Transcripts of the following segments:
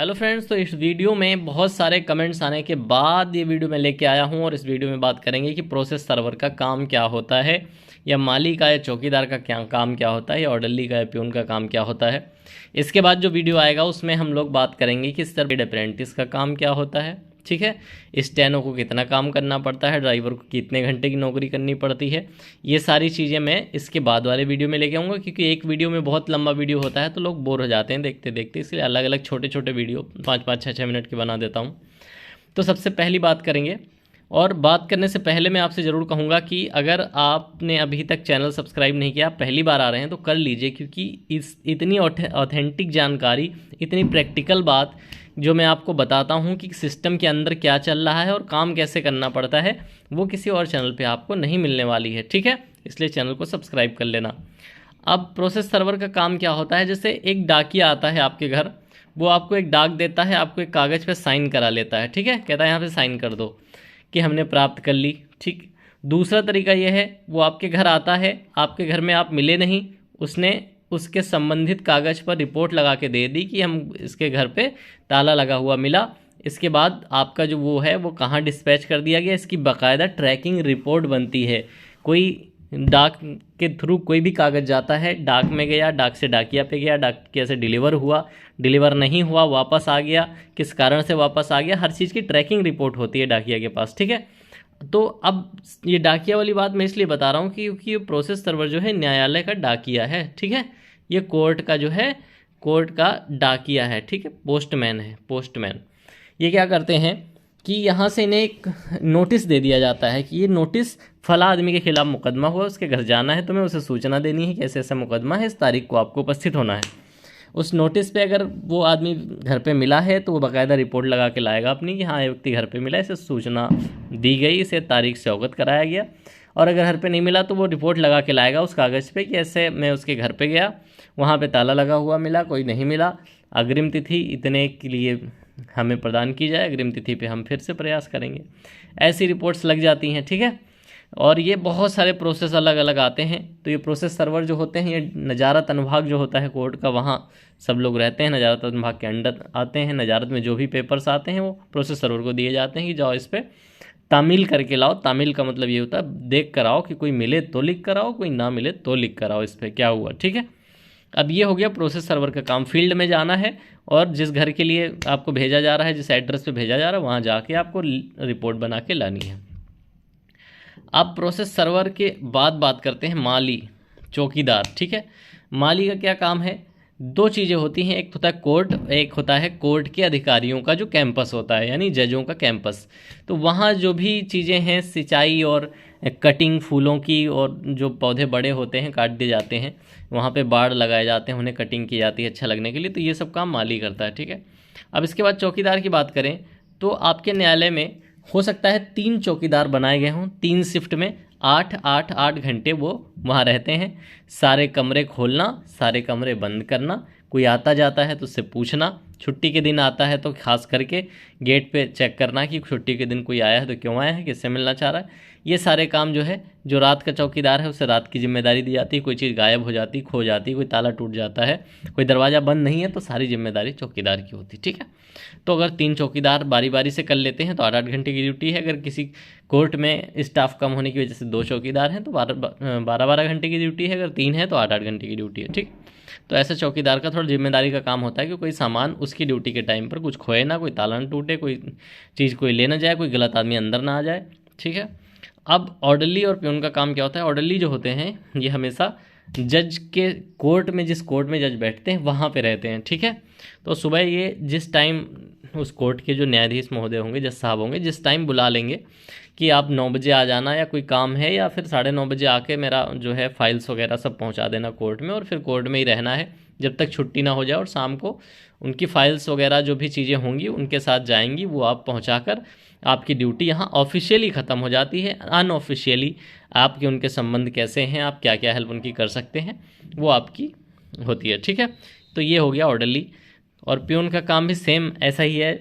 Hello friends, तो इस video में बहुत सारे कमेंट्स आने के बाद ये वीडियो मैं लेके आया हूँ और इस वीडियो में बात करेंगे कि प्रोसेस सर्वर का काम क्या होता है, या माली का या चौकीदार का क्या काम क्या होता है, या ऑर्डरली का या प्यून का काम क्या होता है। इसके बाद जो वीडियो आएगा उसमें हम लोग बात करेंगे कि सर्विस अप्रेंटिस का काम क्या होता है, ठीक है। स्टेनो को कितना काम करना पड़ता है, ड्राइवर को कितने घंटे की नौकरी करनी पड़ती है। ये सारी चीज़ें मैं इसके बाद वाले वीडियो में लेके आऊँगा, क्योंकि एक वीडियो में बहुत लंबा वीडियो होता है तो लोग बोर हो जाते हैं देखते देखते, इसलिए अलग अलग छोटे छोटे वीडियो 5-5 6-6 मिनट के बना देता हूँ। तो सबसे पहली बात करेंगे, और बात करने से पहले मैं आपसे ज़रूर कहूँगा कि अगर आपने अभी तक चैनल सब्सक्राइब नहीं किया, पहली बार आ रहे हैं तो कर लीजिए, क्योंकि इस इतनी ऑथेंटिक जानकारी, इतनी प्रैक्टिकल बात जो मैं आपको बताता हूँ कि सिस्टम के अंदर क्या चल रहा है और काम कैसे करना पड़ता है, वो किसी और चैनल पे आपको नहीं मिलने वाली है, ठीक है। इसलिए चैनल को सब्सक्राइब कर लेना। अब प्रोसेस सर्वर का काम क्या होता है, जैसे एक डाकिया आता है आपके घर, वो आपको एक डाक देता है, आपको एक कागज़ पे साइन करा लेता है, ठीक है, कहता है यहाँ पे साइन कर दो कि हमने प्राप्त कर ली, ठीक। दूसरा तरीका यह है, वो आपके घर आता है, आपके घर में आप मिले नहीं, उसने उसके संबंधित कागज़ पर रिपोर्ट लगा के दे दी कि हम इसके घर पे ताला लगा हुआ मिला। इसके बाद आपका जो वो है वो कहाँ डिस्पैच कर दिया गया, इसकी बाकायदा ट्रैकिंग रिपोर्ट बनती है। कोई डाक के थ्रू कोई भी कागज़ जाता है, डाक में गया, डाक से डाकिया पे गया, डाकिया से डिलीवर हुआ, डिलीवर नहीं हुआ, वापस आ गया, किस कारण से वापस आ गया, हर चीज़ की ट्रैकिंग रिपोर्ट होती है डाकिया के पास, ठीक है। तो अब ये डाकिया वाली बात मैं इसलिए बता रहा हूँ क्योंकि ये प्रोसेस सर्वर जो है न्यायालय का डाकिया है, ठीक है। ये कोर्ट का जो है, कोर्ट का डाकिया है, ठीक है, पोस्टमैन है, पोस्टमैन। ये क्या करते हैं कि यहाँ से इन्हें एक नोटिस दे दिया जाता है कि ये नोटिस फला आदमी के खिलाफ मुकदमा हुआ, उसके घर जाना है, तुम्हें उसे सूचना देनी है कि ऐसे ऐसा मुकदमा है, इस तारीख को आपको उपस्थित होना है। उस नोटिस पे अगर वो आदमी घर पे मिला है तो वो बाकायदा रिपोर्ट लगा के लाएगा अपनी कि हाँ ये व्यक्ति घर पे मिला, इसे सूचना दी गई, इसे तारीख से अवगत कराया गया। और अगर घर पे नहीं मिला तो वो रिपोर्ट लगा के लाएगा उस कागज़ पे कि ऐसे मैं उसके घर पे गया, वहाँ पे ताला लगा हुआ मिला, कोई नहीं मिला, अग्रिम तिथि इतने के लिए हमें प्रदान की जाए, अग्रिम तिथि पे हम फिर से प्रयास करेंगे। ऐसी रिपोर्ट्स लग जाती हैं, ठीक है। और ये बहुत सारे प्रोसेस अलग अलग आते हैं। तो ये प्रोसेस सर्वर जो होते हैं, ये नजारत अनुभाग जो होता है कोर्ट का, वहाँ सब लोग रहते हैं, नजारत अनुभाग के अंडर आते हैं। नजारत में जो भी पेपर्स आते हैं वो प्रोसेस सर्वर को दिए जाते हैं कि जाओ इस पर तामील करके लाओ। तामील का मतलब ये होता है देख कर आओ, कि कोई मिले तो लिख कर आओ, कोई ना मिले तो लिख कर आओ इस पर क्या हुआ, ठीक है। अब ये हो गया प्रोसेस सर्वर का काम। फील्ड में जाना है और जिस घर के लिए आपको भेजा जा रहा है, जिस एड्रेस पे भेजा जा रहा है, वहाँ जाके आपको रिपोर्ट बना के लानी है। अब प्रोसेस सर्वर के बाद बात करते हैं माली, चौकीदार, ठीक है। माली का क्या काम है, दो चीज़ें होती हैं, एक होता है कोर्ट, एक होता है कोर्ट के अधिकारियों का जो कैंपस होता है, यानी जजों का कैंपस। तो वहाँ जो भी चीज़ें हैं, सिंचाई और कटिंग फूलों की, और जो पौधे बड़े होते हैं काट दिए जाते हैं, वहाँ पे बाड़ लगाए जाते हैं, उन्हें कटिंग की जाती है अच्छा लगने के लिए, तो ये सब काम माली करता है, ठीक है। अब इसके बाद चौकीदार की बात करें तो आपके न्यायालय में हो सकता है 3 चौकीदार बनाए गए हों, 3 शिफ्ट में 8 घंटे वो वहाँ रहते हैं। सारे कमरे खोलना, सारे कमरे बंद करना, कोई आता जाता है तो उससे पूछना, छुट्टी के दिन आता है तो खास करके गेट पे चेक करना कि छुट्टी के दिन कोई आया है तो क्यों आया है, किससे मिलना चाह रहा है। ये सारे काम जो है, जो रात का चौकीदार है उसे रात की जिम्मेदारी दी जाती है। कोई चीज़ गायब हो जाती, खो जाती, कोई ताला टूट जाता है, कोई दरवाज़ा बंद नहीं है, तो सारी जिम्मेदारी चौकीदार की होती, ठीक है। तो अगर 3 चौकीदार बारी बारी से कर लेते हैं तो 8-8 घंटे की ड्यूटी है। अगर किसी कोर्ट में स्टाफ कम होने की वजह से 2 चौकीदार हैं तो 12-12 घंटे की ड्यूटी है। अगर 3 है तो 8-8 घंटे की ड्यूटी है, ठीक। तो ऐसे चौकीदार का थोड़ा जिम्मेदारी का काम होता है कि कोई सामान उसकी ड्यूटी के टाइम पर कुछ खोए ना, कोई ताला न टूटे, कोई चीज़ कोई ले ना जाए, कोई गलत आदमी अंदर ना आ जाए, ठीक है। अब ऑर्डरली और प्यून का काम क्या होता है, ऑर्डरली जो होते हैं ये हमेशा जज के कोर्ट में, जिस कोर्ट में जज बैठते हैं वहाँ पे रहते हैं, ठीक है। तो सुबह ये जिस टाइम उस कोर्ट के जो न्यायाधीश महोदय होंगे, जज साहब होंगे, जिस टाइम बुला लेंगे कि आप 9 बजे आ जाना, या कोई काम है, या फिर 9:30 बजे आके मेरा जो है फाइल्स वगैरह सब पहुंचा देना कोर्ट में, और फिर कोर्ट में ही रहना है जब तक छुट्टी ना हो जाए, और शाम को उनकी फाइल्स वगैरह जो भी चीज़ें होंगी उनके साथ जाएंगी, वो आप पहुंचाकर आपकी ड्यूटी यहाँ ऑफिशियली ख़त्म हो जाती है। अनऑफिशियली आपके उनके संबंध कैसे हैं, आप क्या क्या हेल्प उनकी कर सकते हैं, वो आपकी होती है, ठीक है। तो ये हो गया ऑर्डरली। और प्यून का काम भी सेम ऐसा ही है।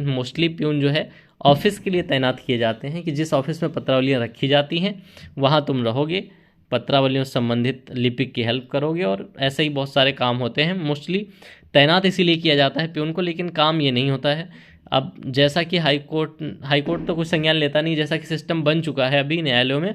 मोस्टली प्यून जो है ऑफिस के लिए तैनात किए जाते हैं कि जिस ऑफिस में पत्रावलियाँ रखी जाती हैं वहाँ तुम रहोगे, पत्रावलियों से संबंधित लिपिक की हेल्प करोगे, और ऐसे ही बहुत सारे काम होते हैं। मोस्टली तैनात इसीलिए किया जाता है प्यून को, लेकिन काम ये नहीं होता है। अब जैसा कि हाई कोर्ट तो कुछ संज्ञान लेता नहीं, जैसा कि सिस्टम बन चुका है अभी न्यायालयों में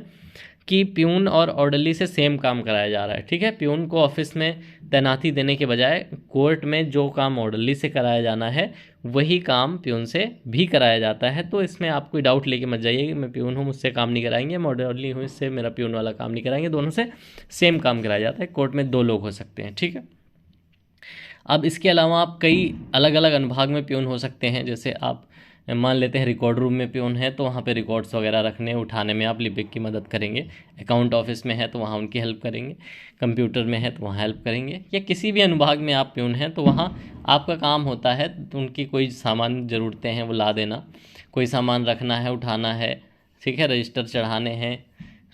कि प्यून और ऑर्डरली से सेम काम कराया जा रहा है। ठीक है, प्यून को ऑफिस में तैनाती देने के बजाय कोर्ट में जो काम ऑर्डरली से कराया जाना है वही काम प्यून से भी कराया जाता है। तो इसमें आप कोई डाउट लेके मत जाइए कि मैं प्यून हूँ मुझसे काम नहीं कराएंगे, मैं ऑर्डरली हूँ इससे मेरा प्यून वाला काम नहीं कराएंगे। दोनों से सेम काम कराया जाता है। कोर्ट में 2 लोग हो सकते हैं। ठीक है, अब इसके अलावा आप कई अलग अलग अनुभाग में प्यून हो सकते हैं। जैसे आप मान लेते हैं रिकॉर्ड रूम में प्यून है तो वहाँ पे रिकॉर्ड्स वगैरह रखने उठाने में आप लिपिक की मदद करेंगे। अकाउंट ऑफिस में है तो वहाँ उनकी हेल्प करेंगे। कंप्यूटर में है तो वहाँ हेल्प करेंगे। या किसी भी अनुभाग में आप प्यून हैं तो वहाँ आपका काम होता है तो उनकी कोई सामान ज़रूरतें हैं वो ला देना, कोई सामान रखना है उठाना है। ठीक है, रजिस्टर चढ़ाने हैं,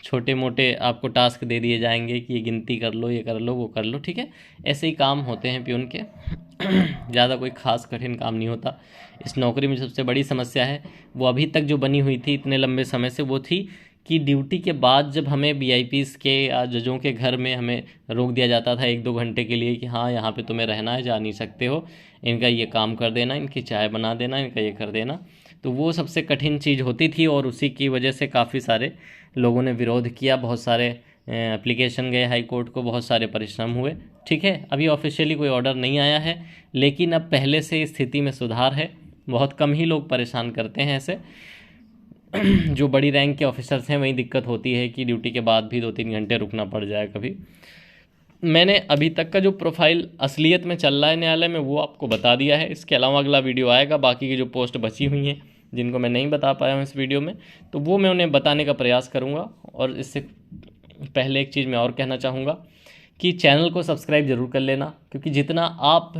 छोटे मोटे आपको टास्क दे दिए जाएंगे कि ये गिनती कर लो, ये कर लो, वो कर लो। ठीक है, ऐसे ही काम होते हैं प्यून के। ज़्यादा कोई खास कठिन काम नहीं होता। इस नौकरी में सबसे बड़ी समस्या है वो अभी तक जो बनी हुई थी इतने लंबे समय से, वो थी कि ड्यूटी के बाद जब हमें वीआईपीज़ के या जजों के घर में हमें रोक दिया जाता था 1-2 घंटे के लिए कि हाँ यहाँ पे तुम्हें रहना है, जा नहीं सकते हो, इनका ये काम कर देना, इनकी चाय बना देना, इनका ये कर देना। तो वो सबसे कठिन चीज़ होती थी और उसी की वजह से काफ़ी सारे लोगों ने विरोध किया, बहुत सारे एप्लीकेशन गए हाई कोर्ट को, बहुत सारे परिश्रम हुए। ठीक है, अभी ऑफिशियली कोई ऑर्डर नहीं आया है, लेकिन अब पहले से स्थिति में सुधार है। बहुत कम ही लोग परेशान करते हैं ऐसे। जो बड़ी रैंक के ऑफिसर्स हैं वहीं दिक्कत होती है कि ड्यूटी के बाद भी 2-3 घंटे रुकना पड़ जाए कभी। मैंने अभी तक का जो प्रोफाइल असलियत में चल रहा है न्यायालय में वो आपको बता दिया है। इसके अलावा अगला वीडियो आएगा, बाकी की जो पोस्ट बची हुई हैं जिनको मैं नहीं बता पाया हूँ इस वीडियो में, तो वो मैं उन्हें बताने का प्रयास करूँगा। और इससे पहले एक चीज़ मैं और कहना चाहूँगा कि चैनल को सब्सक्राइब ज़रूर कर लेना, क्योंकि जितना आप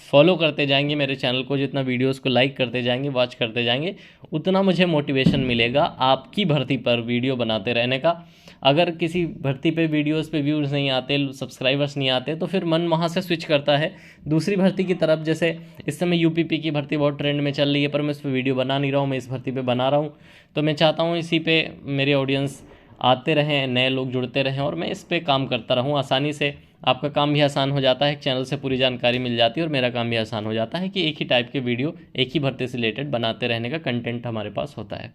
फॉलो करते जाएंगे मेरे चैनल को, जितना वीडियोस को लाइक करते जाएंगे, वॉच करते जाएंगे, उतना मुझे मोटिवेशन मिलेगा आपकी भर्ती पर वीडियो बनाते रहने का। अगर किसी भर्ती पे वीडियोस पे व्यूज़ नहीं आते, सब्सक्राइबर्स नहीं आते, तो फिर मन वहाँ से स्विच करता है दूसरी भर्ती की तरफ। जैसे इस समय यूपीपी की भर्ती बहुत ट्रेंड में चल रही है, पर मैं इस पर वीडियो बना नहीं रहा हूँ, मैं इस भर्ती पर बना रहा हूँ। तो मैं चाहता हूँ इसी पर मेरे ऑडियंस आते रहें, नए लोग जुड़ते रहें और मैं इस पे काम करता रहूं आसानी से। आपका काम भी आसान हो जाता है, चैनल से पूरी जानकारी मिल जाती है, और मेरा काम भी आसान हो जाता है कि एक ही टाइप के वीडियो एक ही भर्ती से रिलेटेड बनाते रहने का कंटेंट हमारे पास होता है।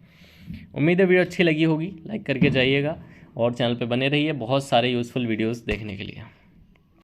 उम्मीद है वीडियो अच्छी लगी होगी, लाइक करके जाइएगा और चैनल पे बने रहिए बहुत सारे यूज़फुल वीडियोस देखने के लिए।